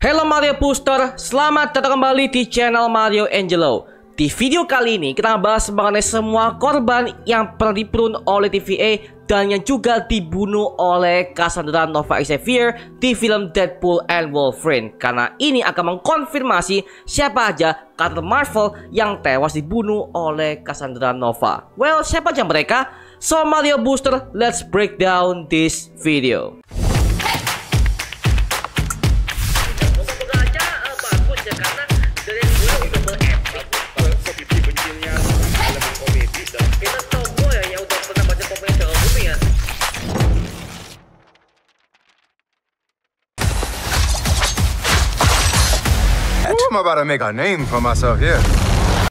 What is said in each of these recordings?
Halo Mario Booster, selamat datang kembali di channel Mario Angelo. Di video kali ini kita bahas mengenai semua korban yang pernah dibunuh oleh TVA dan yang juga dibunuh oleh Cassandra Nova Xavier di film Deadpool and Wolverine. Karena ini akan mengkonfirmasi siapa aja karakter Marvel yang tewas dibunuh oleh Cassandra Nova. Well, siapa aja mereka? So Mario Booster, let's break down this video. I'm about to make a name for myself here.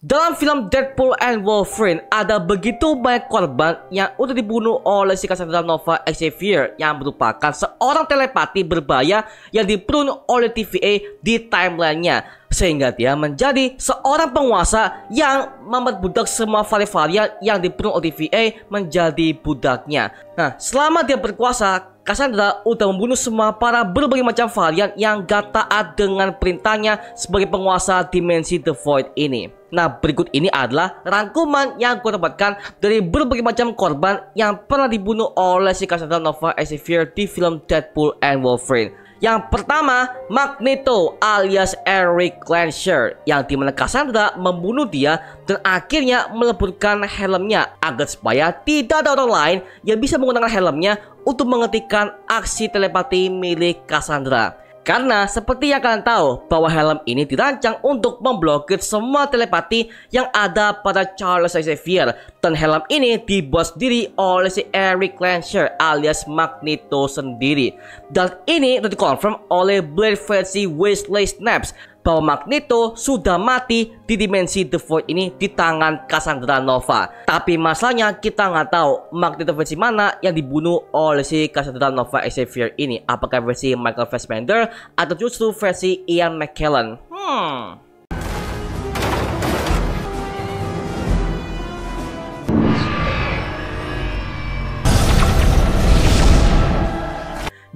Dalam film Deadpool and Wolverine ada begitu banyak korban yang udah dibunuh oleh si Cassandra Nova Xavier yang merupakan seorang telepati berbahaya yang dibunuh oleh TVA di timelinenya, sehingga dia menjadi seorang penguasa yang membuat budak semua varian yang dibunuh oleh TVA menjadi budaknya. Nah, selama dia berkuasa, Cassandra udah membunuh semua para berbagai macam varian yang gak taat dengan perintahnya sebagai penguasa dimensi The Void ini. Nah, berikut ini adalah rangkuman yang gue dapatkan dari berbagai macam korban yang pernah dibunuh oleh si Cassandra Nova Xavier di film Deadpool and Wolverine. Yang pertama, Magneto alias Erik Lehnsherr, yang dimana Cassandra membunuh dia dan akhirnya meleburkan helmnya agar supaya tidak ada orang lain yang bisa menggunakan helmnya untuk menghentikan aksi telepati milik Cassandra. Karena seperti yang kalian tahu bahwa helm ini dirancang untuk memblokir semua telepati yang ada pada Charles Xavier, dan helm ini dibuat sendiri oleh si Erik Lehnsherr alias Magneto sendiri. Dan ini sudah dikonfirm oleh Blade versi Wesley Snipes bahwa Magneto sudah mati di dimensi The Void ini di tangan Cassandra Nova. Tapi masalahnya kita nggak tahu Magneto versi mana yang dibunuh oleh si Cassandra Nova Xavier ini. Apakah versi Michael Fassbender atau justru versi Ian McKellen?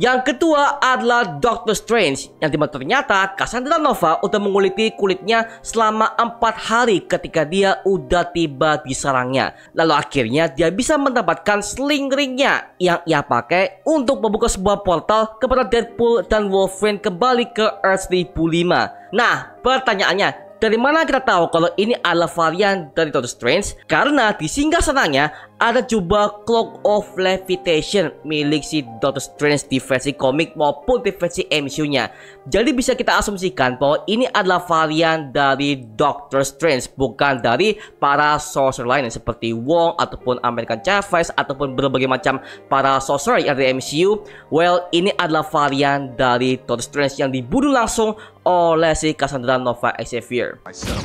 Yang kedua adalah Doctor Strange, yang dimana ternyata Cassandra Nova udah menguliti kulitnya selama 4 hari ketika dia udah tiba di sarangnya. Lalu akhirnya dia bisa mendapatkan sling ringnya yang ia pakai untuk membuka sebuah portal kepada Deadpool dan Wolverine kembali ke Earth 1005. Nah, pertanyaannya, dari mana kita tahu kalau ini adalah varian dari Doctor Strange? Karena di singgasananya ada jubah Cloak of Levitation milik si Doctor Strange di versi komik maupun di versi MCU-nya. Jadi bisa kita asumsikan bahwa ini adalah varian dari Doctor Strange, bukan dari para sorcerer lain seperti Wong ataupun American Chavez ataupun berbagai macam para sorcerer yang dari MCU. Well, ini adalah varian dari Doctor Strange yang dibunuh langsung oleh si Cassandra Nova Xavier. Myself.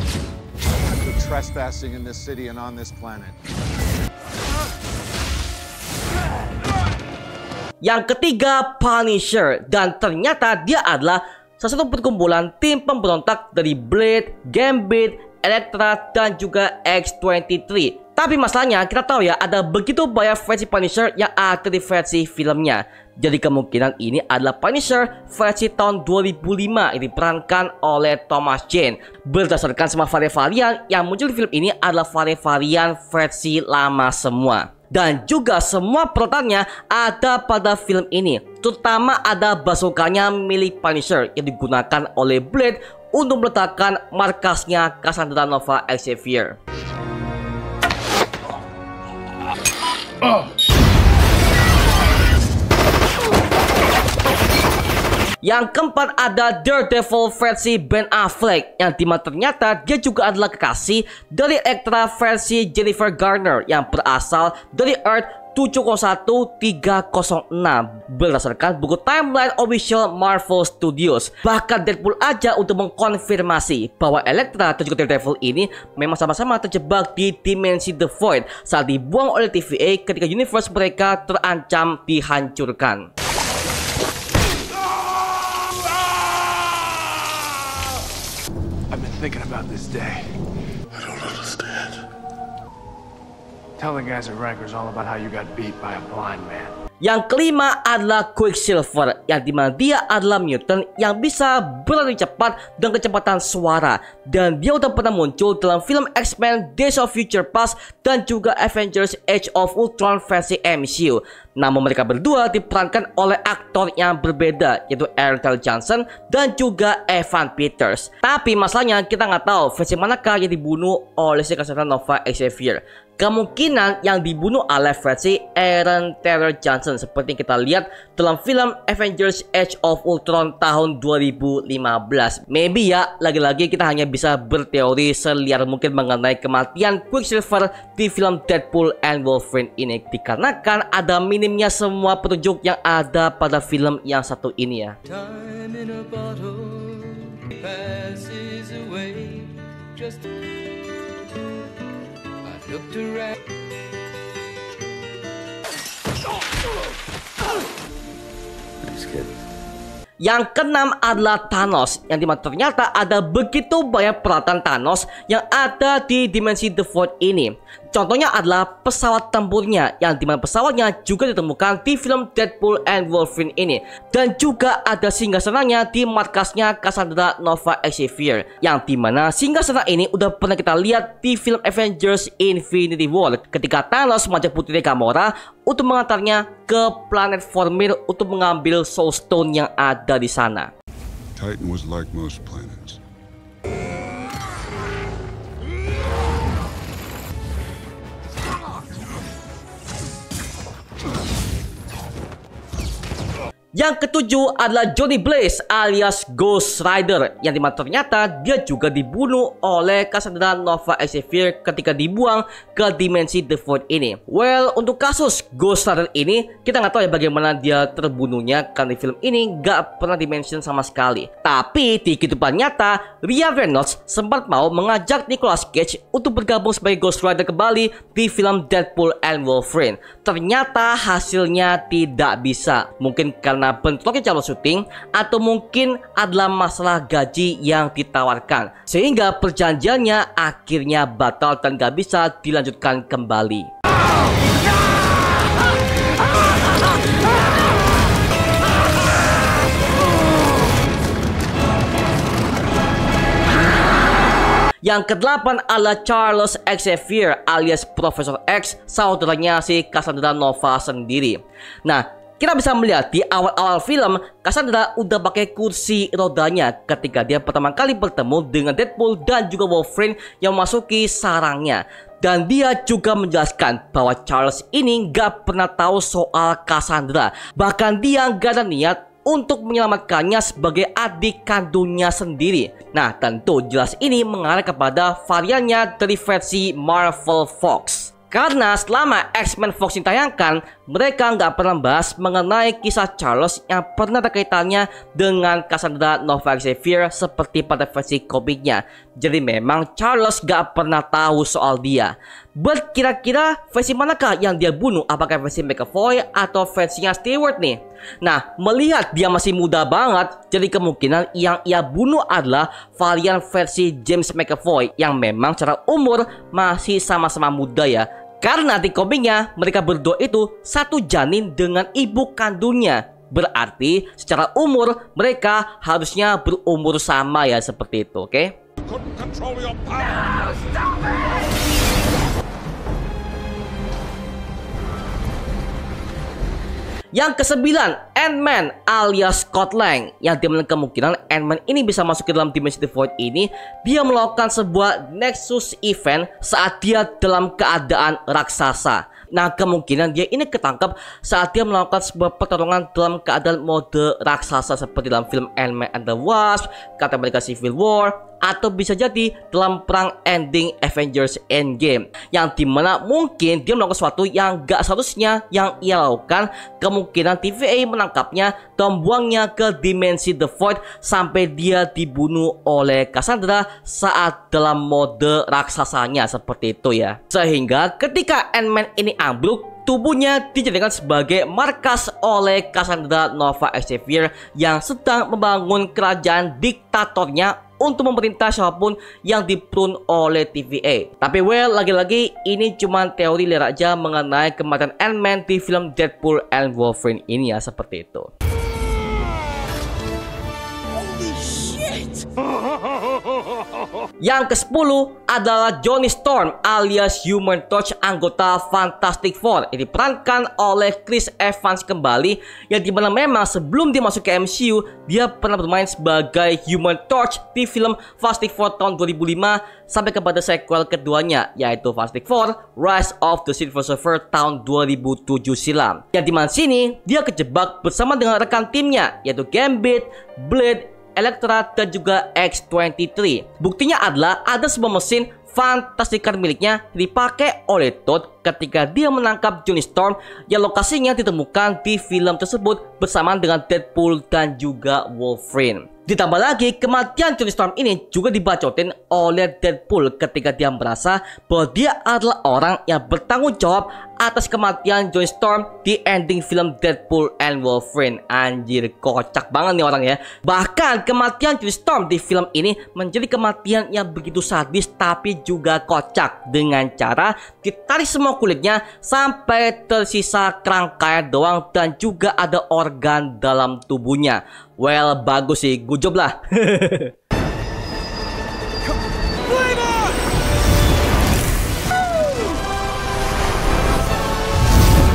I've been trespassing in this city and on this planet. Yang ketiga, Punisher, dan ternyata dia adalah salah satu perkumpulan tim pemberontak dari Blade, Gambit, Elektra, dan juga X-23. Tapi masalahnya kita tahu ya, ada begitu banyak versi Punisher yang ada di versi filmnya. Jadi kemungkinan ini adalah Punisher versi tahun 2005 yang diperankan oleh Thomas Jane. Berdasarkan semua varian yang muncul di film ini adalah varian versi lama semua. Dan juga semua perotannya ada pada film ini. Terutama ada bazooka-nya milik Punisher yang digunakan oleh Blade untuk meletakkan markasnya Cassandra Nova Xavier. Yang keempat ada Daredevil versi Ben Affleck, yang dimana ternyata dia juga adalah kekasih dari Elektra versi Jennifer Garner yang berasal dari Earth 701-306 berdasarkan buku timeline official Marvel Studios. Bahkan Deadpool aja untuk mengkonfirmasi bahwa Elektra dan juga Daredevil ini memang sama-sama terjebak di dimensi The Void saat dibuang oleh TVA ketika universe mereka terancam dihancurkan. I've been thinking about this day. I don't understand. Tell the guys at Rikers all about how you got beat by a blind man. Yang kelima adalah Quicksilver, yang dimana dia adalah mutant yang bisa berlari cepat dengan kecepatan suara. Dan dia udah pernah muncul dalam film X-Men Days of Future Past dan juga Avengers Age of Ultron versi MCU. Namun mereka berdua diperankan oleh aktor yang berbeda, yaitu Aaron Taylor Johnson dan juga Evan Peters. Tapi masalahnya kita nggak tahu versi manakah yang dibunuh oleh si Casanova Xavier. Kemungkinan yang dibunuh oleh versi Aaron Taylor Johnson seperti yang kita lihat dalam film Avengers Age of Ultron tahun 2015. Maybe ya, lagi-lagi kita hanya bisa berteori seliar mungkin mengenai kematian Quicksilver di film Deadpool and Wolverine ini, dikarenakan ada minimnya semua petunjuk yang ada pada film yang satu ini ya. Time in a bottle passes away, just looked around. Nice kid. Yang keenam adalah Thanos, yang dimana ternyata ada begitu banyak peralatan Thanos yang ada di dimensi The Void ini. Contohnya adalah pesawat tempurnya, yang dimana pesawatnya juga ditemukan di film Deadpool and Wolverine ini. Dan juga ada singgasananya di markasnya Cassandra Nova Xavier, yang dimana singgasana ini udah pernah kita lihat di film Avengers Infinity War ketika Thanos mengajak Putri Gamora untuk mengantarnya ke planet Vormir untuk mengambil Soul Stone yang ada di sana. Titan was like most planets. Yang ketujuh adalah Johnny Blaze alias Ghost Rider, yang dimana ternyata dia juga dibunuh oleh Cassandra Nova Xavier ketika dibuang ke dimensi The Void ini. Well, untuk kasus Ghost Rider ini kita nggak tahu ya bagaimana dia terbunuhnya, karena di film ini nggak pernah dimention sama sekali. Tapi di kehidupan nyata, Ryan Reynolds sempat mau mengajak Nicolas Cage untuk bergabung sebagai Ghost Rider kembali di film Deadpool and Wolverine. Ternyata hasilnya tidak bisa, mungkin karena bentroknya calon syuting atau mungkin adalah masalah gaji yang ditawarkan, sehingga perjanjiannya akhirnya batal dan gak bisa dilanjutkan kembali. Yang kedelapan adalah Charles Xavier alias Profesor X, saudaranya si Cassandra Nova sendiri. Nah, kita bisa melihat di awal-awal film, Cassandra udah pakai kursi rodanya ketika dia pertama kali bertemu dengan Deadpool dan juga Wolverine yang memasuki sarangnya. Dan dia juga menjelaskan bahwa Charles ini gak pernah tahu soal Cassandra. Bahkan dia gak ada niat untuk menyelamatkannya sebagai adik kandungnya sendiri. Nah, tentu jelas ini mengarah kepada variannya dari versi Marvel Fox. Karena selama X-Men Fox ditayangkan, mereka nggak pernah bahas mengenai kisah Charles yang pernah ada kaitannya dengan Cassandra Nova Xavier seperti pada versi komiknya. Jadi memang Charles nggak pernah tahu soal dia. But kira-kira versi manakah yang dia bunuh? Apakah versi McAvoy atau versinya Stewart nih? Nah, melihat dia masih muda banget, jadi kemungkinan yang ia bunuh adalah varian versi James McAvoy yang memang secara umur masih sama-sama muda ya. Karena di komiknya mereka berdua itu satu janin dengan ibu kandungnya. Berarti secara umur mereka harusnya berumur sama ya, seperti itu, oke? Yang kesembilan, Ant-Man alias Scott Lang, yang dimana kemungkinan Ant-Man ini bisa masuk ke dalam dimensi The Void ini. Dia melakukan sebuah Nexus event saat dia dalam keadaan raksasa. Nah, kemungkinan dia ini ketangkap saat dia melakukan sebuah pertarungan dalam keadaan mode raksasa seperti dalam film Ant-Man and the Wasp, Captain America Civil War, atau bisa jadi dalam perang ending Avengers Endgame, yang dimana mungkin dia melakukan sesuatu yang gak seharusnya yang ia lakukan. Kemungkinan TVA menangkapnya dan membuangnya ke dimensi The Void sampai dia dibunuh oleh Cassandra saat dalam mode raksasanya, seperti itu ya. Sehingga ketika Ant-Man ini ambruk, tubuhnya dijadikan sebagai markas oleh Cassandra Nova Xavier yang sedang membangun kerajaan diktatornya untuk memerintah siapapun yang di-prune oleh TVA. Tapi well, lagi-lagi ini cuma teori liar aja mengenai kematian Ant-Man di film Deadpool and Wolverine ini ya, seperti itu. Yang ke-10 adalah Johnny Storm alias Human Torch, anggota Fantastic Four, yang diperankan oleh Chris Evans kembali, yang dimana memang sebelum dia masuk ke MCU dia pernah bermain sebagai Human Torch di film Fantastic Four tahun 2005 sampai kepada sequel keduanya yaitu Fantastic Four Rise of the Silver Surfer tahun 2007 silam. Yang dimana sini dia kejebak bersama dengan rekan timnya yaitu Gambit, Blade, Elektra, dan juga X-23. Buktinya adalah ada sebuah mesin Fantastic Car miliknya dipakai oleh Todd ketika dia menangkap Johnny Storm yang lokasinya ditemukan di film tersebut bersamaan dengan Deadpool dan juga Wolverine. Ditambah lagi, kematian Johnny Storm ini juga dibacotin oleh Deadpool ketika dia merasa bahwa dia adalah orang yang bertanggung jawab atas kematian Johnny Storm di ending film Deadpool and Wolverine. Anjir, kocak banget nih orang ya. Bahkan kematian Johnny Storm di film ini menjadi kematian yang begitu sadis tapi juga kocak, dengan cara ditarik semua kulitnya sampai tersisa kerangkanya doang dan juga ada organ dalam tubuhnya. Well, bagus sih, good job lah.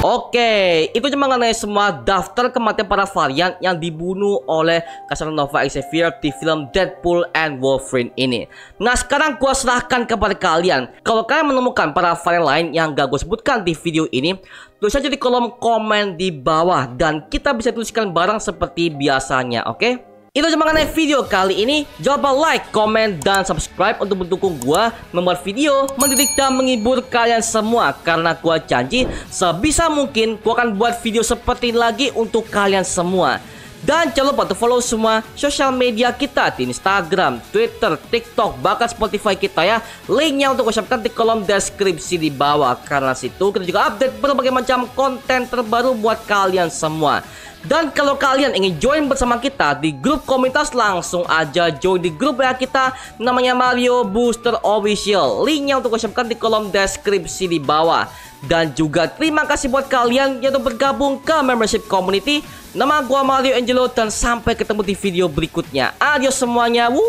Oke, itu cuma mengenai semua daftar kematian para varian yang dibunuh oleh Casanova Xavier di film Deadpool and Wolverine ini. Nah, sekarang gua serahkan kepada kalian. Kalau kalian menemukan para varian lain yang gak gue sebutkan di video ini, tulis aja di kolom komen di bawah dan kita bisa tuliskan bareng seperti biasanya, oke? Itu cuma mengenai video kali ini. Jangan lupa like, komen, dan subscribe untuk mendukung gua membuat video mendidik dan menghibur kalian semua. Karena gua janji sebisa mungkin gua akan buat video seperti ini lagi untuk kalian semua. Dan jangan lupa untuk follow semua sosial media kita di Instagram, Twitter, TikTok, bahkan Spotify kita ya. Linknya untuk gue siapkan di kolom deskripsi di bawah. Karena situ kita juga update berbagai macam konten terbaru buat kalian semua. Dan kalau kalian ingin join bersama kita di grup komunitas, langsung aja join di grup ya kita, namanya Mario Booster Official. Linknya untuk gue siapkan di kolom deskripsi di bawah. Dan juga terima kasih buat kalian yang udah bergabung ke membership community. Nama gua Mario Angelo dan sampai ketemu di video berikutnya. Adios semuanya. Woo!